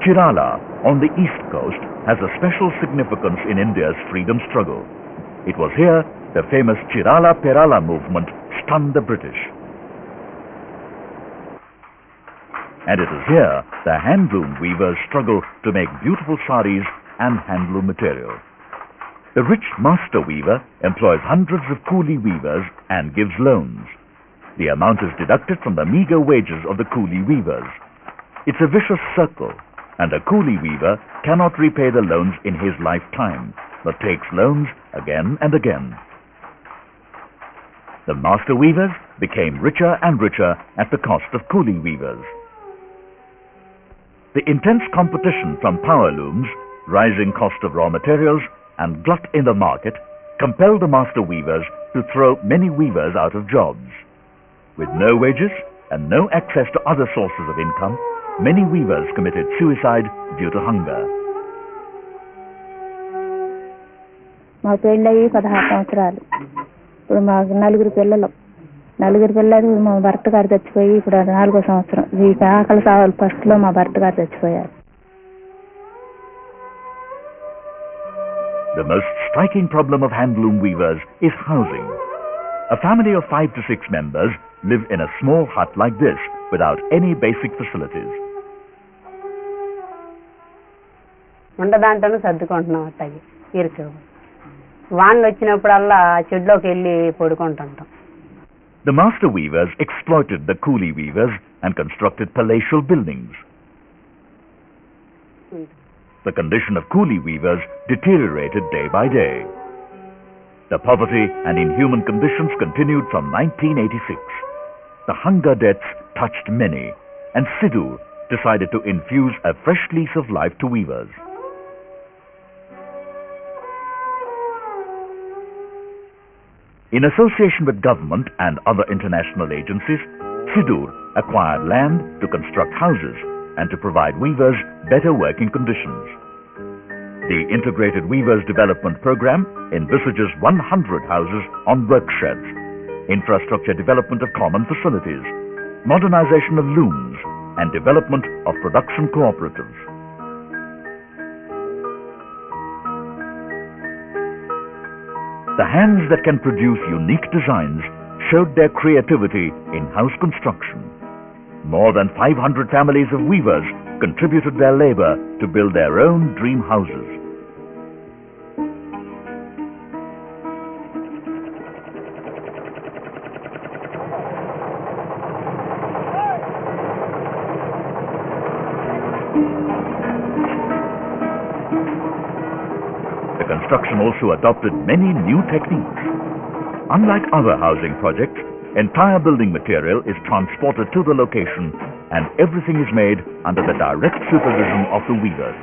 Chirala on the east coast has a special significance in India's freedom struggle. It was here the famous Chirala Perala movement stunned the British. And it is here the handloom weavers struggle to make beautiful saris and handloom material. The rich master weaver employs hundreds of coolie weavers and gives loans. The amount is deducted from the meager wages of the coolie weavers. It's a vicious circle, and a coolie weaver cannot repay the loans in his lifetime, but takes loans again and again. The master weavers became richer and richer at the cost of coolie weavers. The intense competition from power looms, rising cost of raw materials, and glut in the market compelled the master weavers to throw many weavers out of jobs. With no wages and no access to other sources of income, many weavers committed suicide due to hunger. మా పెళ్ళయి 16 సంవత్సరాలు. ఇప్పుడు మాకు నలుగురు పిల్లలు. మా భర్త గారు చచ్చిపోయి ఇప్పుడు 4వ సంవత్సరం. ఈ ఆకలి సావలు ఫస్ట్ లో మా భర్త గారు చచ్చిపోయారు. The most striking problem of handloom weavers is housing. A family of 5 to 6 members live in a small hut like this without any basic facilities. ఉండదాంటను సర్దుకుంటున్నాం అట్టకి ఇరుకు వానలు వచ్చినప్పుడల్లా చెడ్లోకి వెళ్ళి పడుకుంటుంటాం. The master weavers exploited the coolie weavers and constructed palatial buildings. The condition of coolie weavers deteriorated day by day. The poverty and inhuman conditions continued from 1986. The hunger deaths touched many, and Sidhu decided to infuse a fresh lease of life to weavers. In association with government and other international agencies, Siddur acquired land to construct houses and to provide weavers better working conditions. The Integrated Weavers Development Program envisages 100 houses on work sheds, infrastructure development of common facilities, modernization of looms, and development of production cooperatives. The hands that can produce unique designs showed their creativity in house construction. More than 500 families of weavers contributed their labor to build their own dream houses. The construction also adopted many new techniques. Unlike other housing projects, entire building material is transported to the location and everything is made under the direct supervision of the weavers.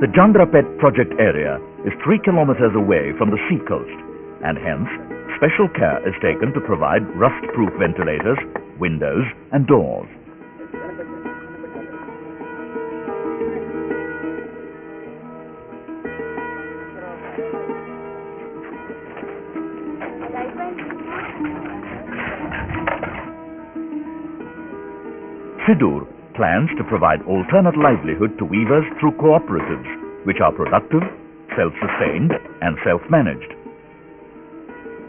The Jandrapet project area is 3 kilometers away from the sea coast, and hence special care is taken to provide rust-proof ventilators, windows and doors. Siddur plans to provide alternate livelihood to weavers through cooperatives, which are productive, self-sustained and self-managed.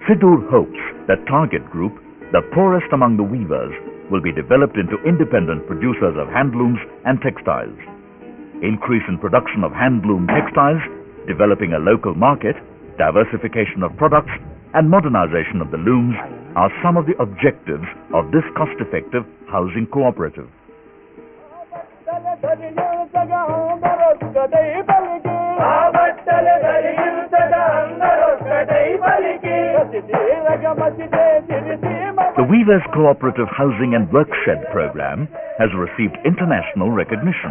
Siddur hopes that target group, the poorest among the weavers, will be developed into independent producers of handlooms and textiles. Increase in production of handloom textiles, developing a local market, diversification of products and modernization of the looms are some of the objectives of this cost-effective housing cooperative. The Weavers Cooperative Housing and Workshed program has received international recognition.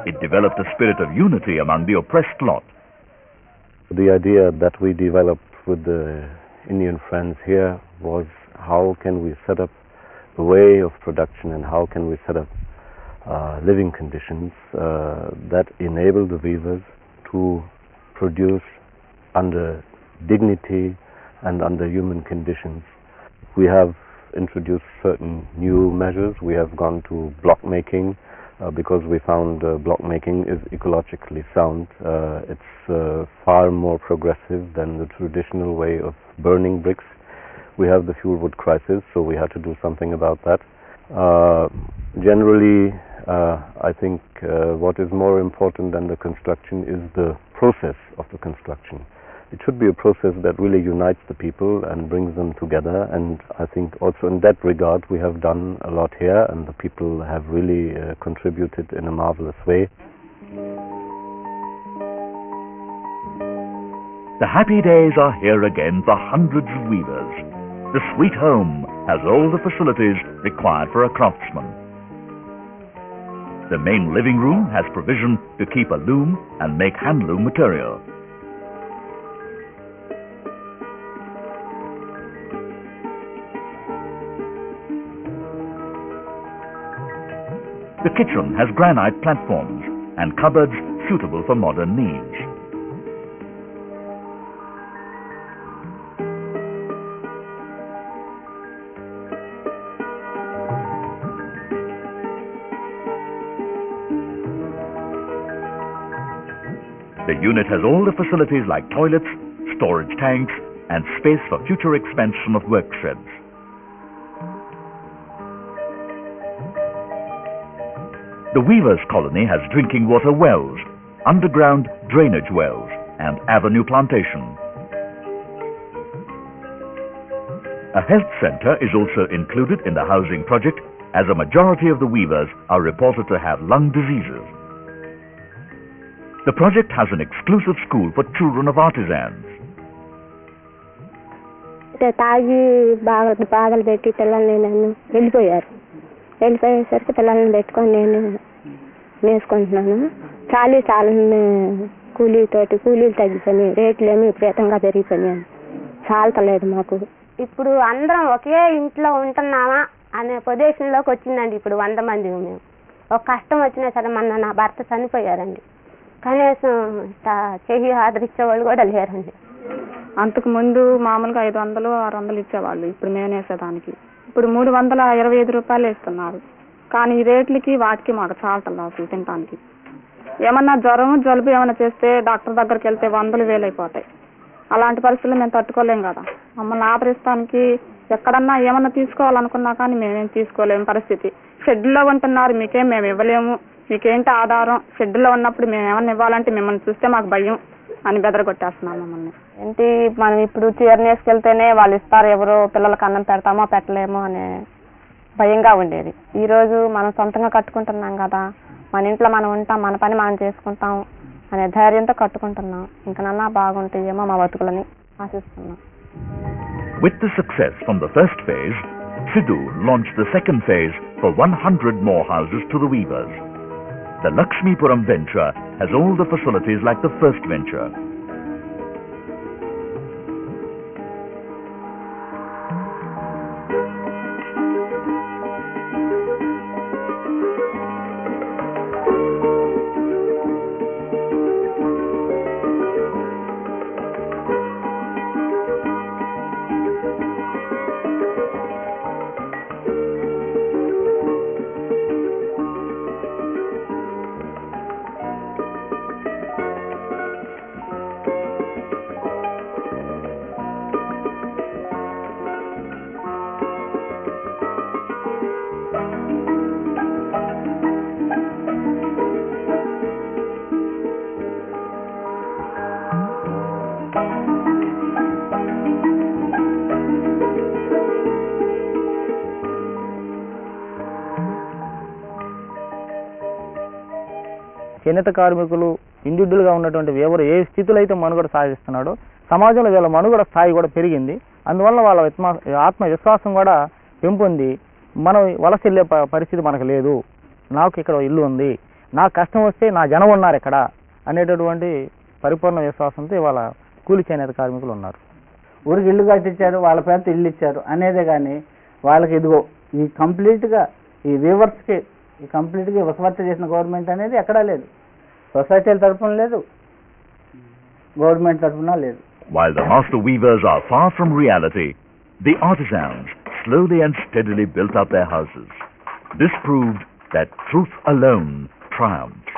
It developed a spirit of unity among the oppressed lot. The idea that we developed with the Indian friends here was how can we set up a way of production and how can we set up living conditions that enable the weavers to produce under dignity and under human conditions. We have introduced certain new measures. We have gone to block making because we found block making is ecologically sound. It's far more progressive than the traditional way of burning bricks. We have the fuel wood crisis, so we had to do something about that. Generally, I think what is more important than the construction is the process of the construction. It should be a process that really unites the people and brings them together, and I think also in that regard we have done a lot here, and the people have really contributed in a marvelous way. The happy days are here again for hundreds of weavers. The sweet home has all the facilities required for a craftsman. The main living room has provision to keep a loom and make handloom material. The kitchen has granite platforms and cupboards suitable for modern needs. The unit has all the facilities like toilets, storage tanks, and space for future expansion of work sheds. The Weavers' Colony has drinking water wells, underground drainage wells, and avenue plantation. A health centre is also included in the housing project, as a majority of the weavers are reported to have lung diseases. The project has an exclusive school for children of artisans. తాగి బాధలు పెట్టి పిల్లల్ని నన్ను వెళ్ళిపోయేసరికి పిల్లల్ని పెట్టుకొని నేను నేర్చుకుంటున్నాను. చాలా కూలీలు తగ్గిపోయి రేట్లు ఏమి విపరీతంగా పెరిగిపోయాయి. చాలతలేదు మాకు. ఇప్పుడు అందరం ఒకే ఇంట్లో ఉంటున్నామా అనే పొజిషన్లోకి వచ్చిందండి. ఇప్పుడు 100 మంది మేము. ఒక కష్టం వచ్చినా సరే నా భర్త చనిపోయారండి. కనీసం చెయ్యి ఆదరించేవాళ్ళు కూడా లేరండి. అంతకు ముందు మామూలుగా 500, 600 ఇచ్చేవాళ్ళు. ఇప్పుడు మేము వేసేదానికి ఇప్పుడు 325 రూపాయలు వేస్తున్నారు. కానీ ఈ రేట్లకి వాటికి మాకు చాలటం అసలు తినడానికి. ఏమన్నా జ్వరం జలుబు ఏమైనా చేస్తే డాక్టర్ దగ్గరికి వెళ్తే 100,000 అయిపోతాయి. అలాంటి పరిస్థితులు మేము తట్టుకోలేం కదా. మమ్మల్ని ఆదరిస్తానికి ఎక్కడన్నా ఏమన్నా తీసుకోవాలనుకున్నా కానీ మేమేం తీసుకోలేము పరిస్థితి. షెడ్లో ఉంటున్నారు, మీకేం మేము ఇవ్వలేము, మీకేంటి ఆధారం, షెడ్లో ఉన్నప్పుడు మేము ఏమన్నా ఇవ్వాలంటే మిమ్మల్ని చూస్తే మాకు భయం అని బెదరగొట్టేస్తున్నాం మమ్మల్ని. ఏంటి మనం ఇప్పుడు చీరనేసుకెళ్తేనే వాళ్ళు ఇస్తారు, ఎవరో పిల్లలకు అన్నం పెడతామో పెట్టలేమో అనే భయంగా ఉండేది. ఈరోజు మనం సొంతంగా కట్టుకుంటున్నాం కదా, మన ఇంట్లో మనం ఉంటాం, మన పని మనం చేసుకుంటాం అనే ధైర్యంతో కట్టుకుంటున్నాం. ఇంకనన్నా బాగుంటాయేమో మా బతుకులని ఆశిస్తున్నాం. With the success from the first phase, Sidhu launched the second phase for 100 more houses to the weavers. The Lakshmipuram venture has all the facilities like the first venture. చేనేత కార్మికులు ఇండివిడ్యువల్గా ఉన్నటువంటి ఎవరు ఏ స్థితిలో అయితే మనుగడ సాగిస్తున్నాడో సమాజంలో వీళ్ళ మనుగడ స్థాయి కూడా పెరిగింది. అందువల్ల వాళ్ళ ఆత్మవిశ్వాసం కూడా పెంపొంది మనం వలస వెళ్ళే పరిస్థితి మనకు లేదు, నాకు ఇక్కడ ఇల్లు ఉంది, నాకు కష్టం వస్తే నా జనం ఉన్నారు ఇక్కడ అనేటటువంటి పరిపూర్ణ విశ్వాసంతో ఇవాళ కూలి చేనేత కార్మికులు ఉన్నారు. ఊరికి ఇల్లు కట్టించారు, వాళ్ళ పేరుతో ఇల్లు ఇచ్చారు అనేదే కానీ వాళ్ళకి ఇదిగో ఈ కంప్లీట్గా ఈ వీవర్స్కి ఈ కంప్లీట్గా వసవర్త చేసిన గవర్నమెంట్ అనేది ఎక్కడా లేదు. సొసైటీల తరఫున లేదు, గవర్నమెంట్ తరఫున లేదు. While the master weavers are far from reality, the artisans slowly and steadily built up their houses. This proved that truth alone triumphs.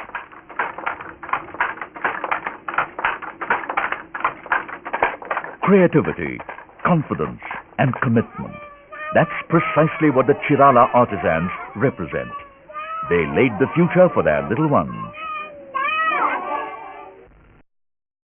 Creativity, confidence and commitment. That's precisely what the Chirala artisans represent. They laid the future for their little ones.